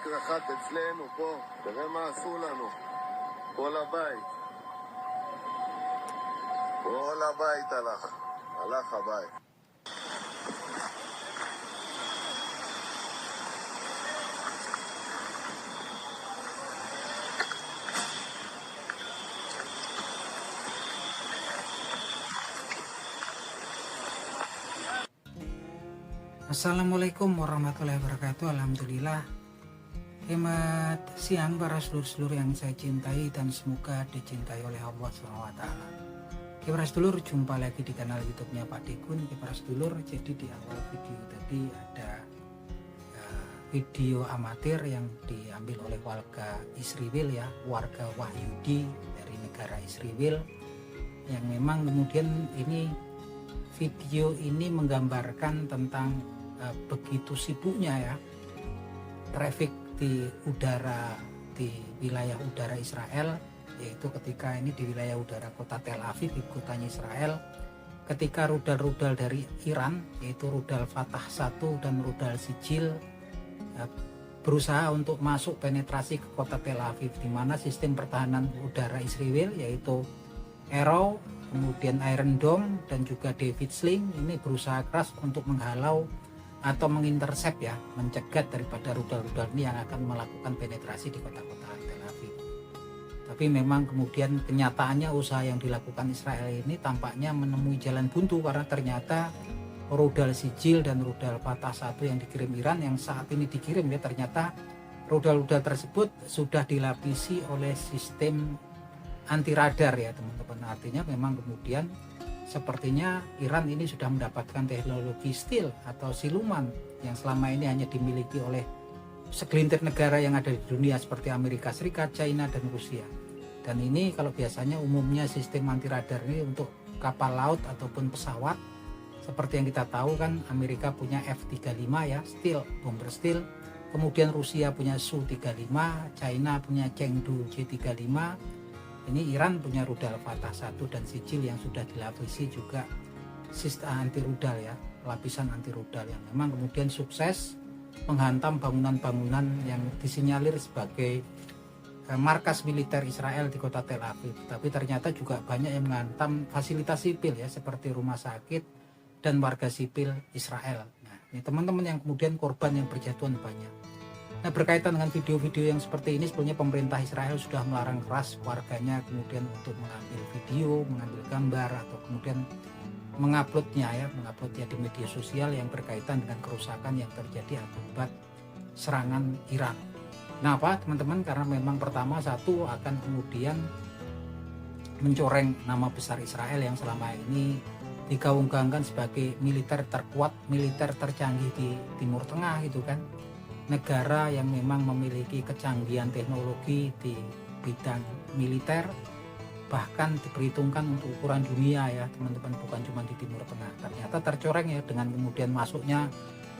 קרחת אצלנו פה, תראה מה עשו לנו, כל הבית. כל הבית הלך הבית. Assalamualaikum warahmatullahi wabarakatuh. Alhamdulillah. Selamat siang para sedulur-sedulur yang saya cintai dan semoga dicintai oleh Allah SWT. Oke para sedulur, jumpa lagi di kanal YouTube-nya Pak Dekun. Oke para sedulur, jadi di awal video tadi ada video amatir yang diambil oleh warga Israel ya, warga Wahyudi dari negara Israel, yang memang kemudian ini video ini menggambarkan tentang begitu sibuknya ya traffic di udara, di wilayah udara Israel, yaitu ketika ini di wilayah udara kota Tel Aviv, di kotanya Israel, ketika rudal-rudal dari Iran yaitu rudal Fatah 1 dan rudal Sijil berusaha untuk masuk penetrasi ke kota Tel Aviv, di mana sistem pertahanan udara Israel yaitu Arrow, kemudian Iron Dome dan juga David Sling ini berusaha keras untuk menghalau atau mengintercept ya, mencegat daripada rudal-rudal ini yang akan melakukan penetrasi di kota-kota Tel Aviv. Tapi memang kemudian kenyataannya usaha yang dilakukan Israel ini tampaknya menemui jalan buntu, karena ternyata rudal Sijil dan rudal Fatah 1 yang dikirim Iran, yang saat ini dikirim ya, ternyata rudal-rudal tersebut sudah dilapisi oleh sistem anti radar ya teman-teman. Artinya memang kemudian sepertinya Iran ini sudah mendapatkan teknologi stealth atau siluman yang selama ini hanya dimiliki oleh segelintir negara yang ada di dunia seperti Amerika Serikat, China, dan Rusia. Dan ini kalau biasanya umumnya sistem anti radar ini untuk kapal laut ataupun pesawat. Seperti yang kita tahu kan, Amerika punya F-35 ya, stealth, bomber stealth. Kemudian Rusia punya Su-35, China punya Chengdu J-35. Ini Iran punya rudal Fatah 1 dan Sijil yang sudah dilapisi juga sistem anti rudal ya, lapisan anti rudal yang memang kemudian sukses menghantam bangunan-bangunan yang disinyalir sebagai markas militer Israel di kota Tel Aviv. Tapi ternyata juga banyak yang menghantam fasilitas sipil ya, seperti rumah sakit dan warga sipil Israel. Nah, ini teman-teman yang kemudian korban yang berjatuhan banyak. Nah, berkaitan dengan video-video yang seperti ini, sebenarnya pemerintah Israel sudah melarang keras warganya kemudian untuk mengambil video, mengambil gambar, atau kemudian menguploadnya di media sosial yang berkaitan dengan kerusakan yang terjadi akibat serangan Iran. Kenapa teman-teman? Karena memang pertama satu akan kemudian mencoreng nama besar Israel yang selama ini digaung-gaungkan sebagai militer terkuat, militer tercanggih di Timur Tengah gitu kan. Negara yang memang memiliki kecanggihan teknologi di bidang militer, bahkan diperhitungkan untuk ukuran dunia ya teman-teman, bukan cuma di Timur Tengah. Ternyata tercoreng ya dengan kemudian masuknya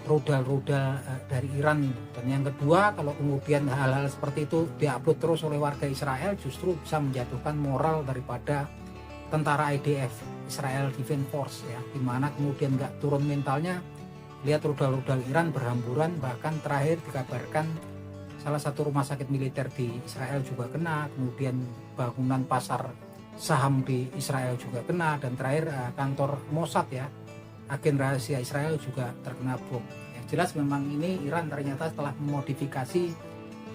rudal-rudal dari Iran. Dan yang kedua, kalau kemudian hal-hal seperti itu diupload terus oleh warga Israel, justru bisa menjatuhkan moral daripada tentara IDF, Israel Defense Force ya, dimana kemudian nggak turun mentalnya. Lihat rudal-rudal Iran berhamburan, bahkan terakhir dikabarkan salah satu rumah sakit militer di Israel juga kena, kemudian bangunan pasar saham di Israel juga kena, dan terakhir kantor Mossad ya, agen rahasia Israel juga terkena bom. Yang jelas memang ini Iran ternyata telah memodifikasi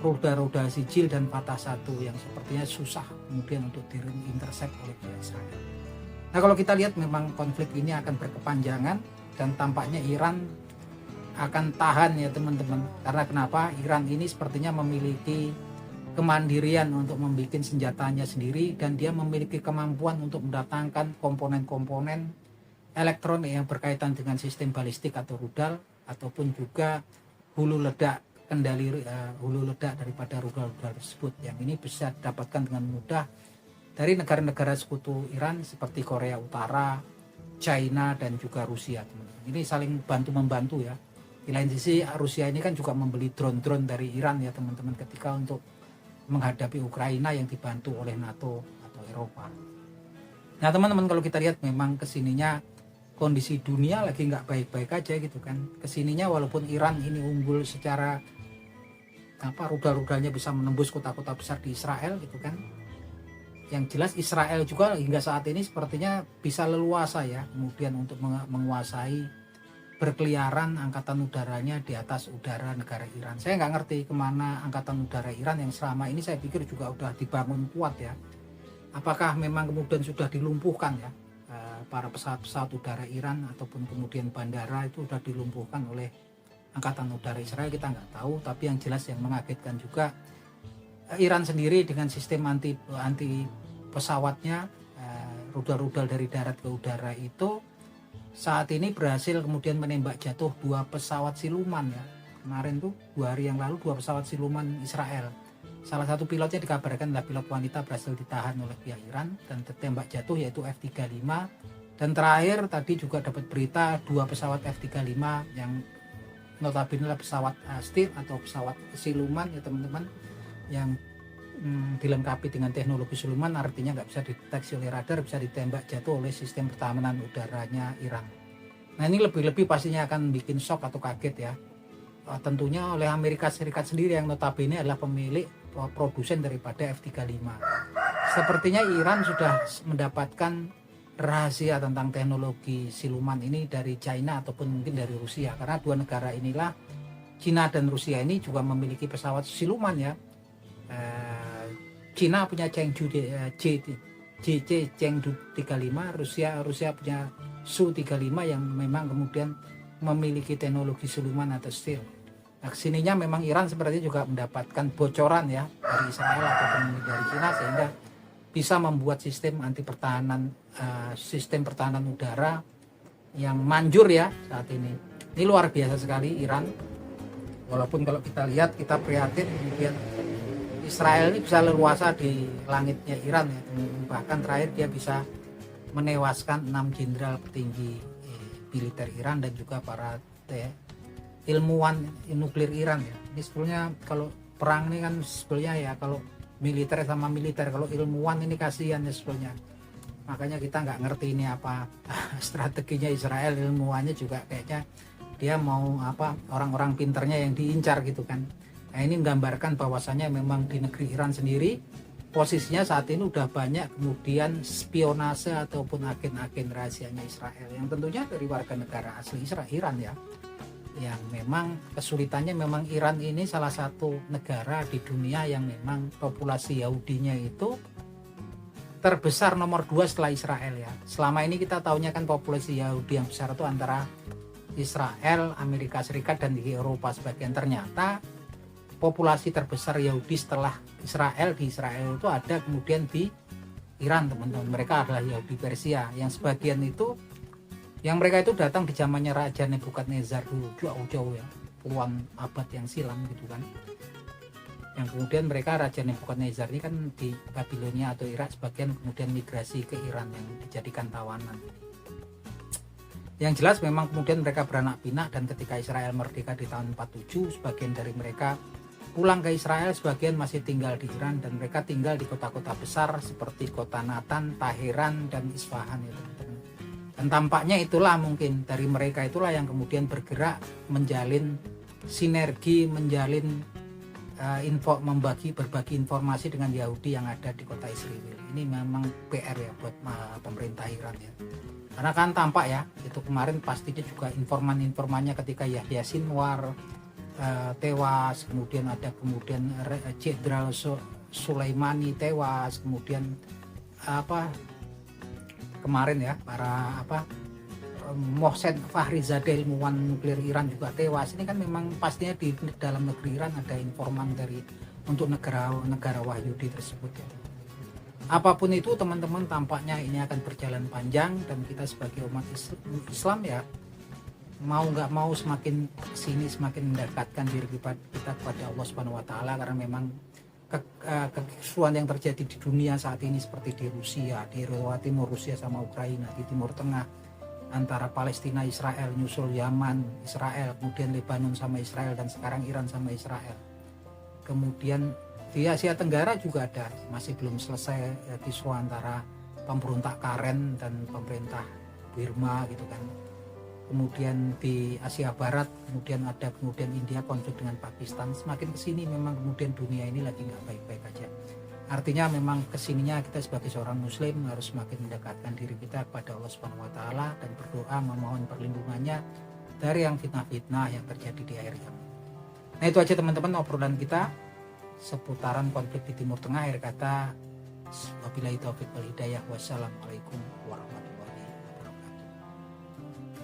rudal-rudal Sijil dan Fatah 1 yang sepertinya susah kemudian untuk diintercept oleh pihak Israel. Nah, kalau kita lihat memang konflik ini akan berkepanjangan dan tampaknya Iran akan tahan ya teman-teman. Karena kenapa? Iran ini sepertinya memiliki kemandirian untuk membuat senjatanya sendiri, dan dia memiliki kemampuan untuk mendatangkan komponen-komponen elektronik yang berkaitan dengan sistem balistik atau rudal, ataupun juga hulu ledak, kendali hulu ledak daripada rudal-rudal tersebut, yang ini bisa didapatkan dengan mudah dari negara-negara sekutu Iran seperti Korea Utara, China, dan juga Rusia teman-teman. Ini saling bantu-membantu ya. Di lain sisi Rusia ini kan juga membeli drone-drone dari Iran ya teman-teman, ketika untuk menghadapi Ukraina yang dibantu oleh NATO atau Eropa. Nah teman-teman, kalau kita lihat memang kesininya kondisi dunia lagi nggak baik-baik aja gitu kan. Kesininya walaupun Iran ini unggul secara rudal-rudalnya bisa menembus kota-kota besar di Israel gitu kan. Yang jelas Israel juga hingga saat ini sepertinya bisa leluasa ya kemudian untuk menguasai berkeliaran angkatan udaranya di atas udara negara Iran. Saya nggak ngerti kemana angkatan udara Iran yang selama ini saya pikir juga udah dibangun kuat ya. Apakah memang kemudian sudah dilumpuhkan ya para pesawat-pesawat udara Iran ataupun kemudian bandara itu sudah dilumpuhkan oleh angkatan udara Israel, kita nggak tahu. Tapi yang jelas yang mengagetkan juga Iran sendiri dengan sistem anti pesawatnya, rudal-rudal dari darat ke udara itu saat ini berhasil kemudian menembak jatuh 2 pesawat siluman ya. Kemarin tuh 2 hari yang lalu 2 pesawat siluman Israel. Salah satu pilotnya dikabarkan adalah pilot wanita berhasil ditahan oleh pihak Iran dan tertembak jatuh yaitu F-35. Dan terakhir tadi juga dapat berita 2 pesawat F-35 yang notabene adalah pesawat stealth atau pesawat siluman ya teman-teman, yang dilengkapi dengan teknologi siluman, artinya nggak bisa dideteksi oleh radar, bisa ditembak jatuh oleh sistem pertahanan udaranya Iran. Nah ini lebih-lebih pastinya akan bikin shock atau kaget ya. Tentunya oleh Amerika Serikat sendiri yang notabene adalah pemilik produsen daripada F-35. Sepertinya Iran sudah mendapatkan rahasia tentang teknologi siluman ini dari China ataupun mungkin dari Rusia, karena 2 negara inilah, China dan Rusia ini juga memiliki pesawat siluman ya. China punya Chengdu JC Chengdu 35, Rusia punya Su-35 yang memang kemudian memiliki teknologi siluman atau stealth. Nah kesininya memang Iran sepertinya juga mendapatkan bocoran ya dari Israel ataupun dari China, sehingga bisa membuat sistem pertahanan udara yang manjur ya saat ini. Ini luar biasa sekali Iran. Walaupun kalau kita lihat, kita prihatin kemudian Israel ini bisa leluasa di langitnya Iran ya. Bahkan terakhir dia bisa menewaskan 6 jenderal petinggi militer Iran dan juga para ilmuwan nuklir Iran ya. Ini sebetulnya kalau perang ini kan sebetulnya ya, kalau militer sama militer, kalau ilmuwan ini kasihan ya sebetulnya. Makanya kita nggak ngerti ini apa strateginya Israel, ilmuwannya juga kayaknya dia mau apa, orang-orang pinternya yang diincar gitu kan. Nah ini menggambarkan bahwasannya memang di negeri Iran sendiri posisinya saat ini udah banyak kemudian spionase ataupun agen-agen rahasianya Israel, yang tentunya dari warga negara asli Iran ya. Yang memang kesulitannya, memang Iran ini salah satu negara di dunia yang memang populasi Yahudinya itu terbesar nomor 2 setelah Israel ya. Selama ini kita tahunya kan populasi Yahudi yang besar itu antara Israel, Amerika Serikat dan di Eropa sebagian. Ternyata populasi terbesar Yahudi setelah Israel, di Israel itu ada kemudian di Iran teman-teman. Mereka adalah Yahudi Persia, yang sebagian itu yang mereka itu datang di zamannya Raja Nebukadnezar dulu, jauh-jauh ya, puluhan abad yang silam gitu kan. Yang kemudian mereka Raja Nebukadnezar ini kan di Babilonia atau Irak, sebagian kemudian migrasi ke Iran yang dijadikan tawanan. Yang jelas memang kemudian mereka beranak pinak, dan ketika Israel merdeka di tahun 47, sebagian dari mereka pulang ke Israel, sebagian masih tinggal di Iran, dan mereka tinggal di kota-kota besar seperti kota Natan, Tahiran, dan Isfahan ya teman-teman. Dan tampaknya itulah mungkin dari mereka itulah yang kemudian bergerak menjalin sinergi, menjalin berbagi informasi dengan Yahudi yang ada di kota Israel. Ini memang PR ya buat pemerintah Iran ya. Karena kan tampak ya, itu kemarin pastinya juga informan-informannya ketika Yahya Sinwar tewas, kemudian ada Jenderal Sulaimani tewas, kemudian kemarin ya para Mohsen Fakhrizadeh, ilmuwan nuklir Iran juga tewas. Ini kan memang pastinya di dalam negeri Iran ada informan untuk negara Wahyudi tersebut ya. Apapun itu teman-teman, tampaknya ini akan berjalan panjang, dan kita sebagai umat Islam ya, mau nggak mau semakin sini semakin mendekatkan diri kita kepada Allah Subhanahu Wa Taala, karena memang kekesuan yang terjadi di dunia saat ini seperti di Rusia, di Eropa Timur, Rusia sama Ukraina, di Timur Tengah antara Palestina Israel, nyusul Yaman Israel, kemudian Lebanon sama Israel, dan sekarang Iran sama Israel. Kemudian di Asia Tenggara juga ada, masih belum selesai kisruh antara pemberontak Karen dan pemerintah Burma gitu kan. kemudian di Asia Barat, kemudian ada kemudian India konflik dengan Pakistan. Semakin kesini memang kemudian dunia ini lagi nggak baik-baik aja. Artinya memang kesininya kita sebagai seorang muslim harus semakin mendekatkan diri kita kepada Allah Subhanahu wa taala dan berdoa memohon perlindungannya dari yang fitnah-fitnah yang terjadi di akhir zaman. Nah, itu aja teman-teman obrolan kita seputaran konflik di Timur Tengah. Akhir kata, wabillahi taufik wal hidayah. Wassalamualaikum warahmatullahi wabarakatuh.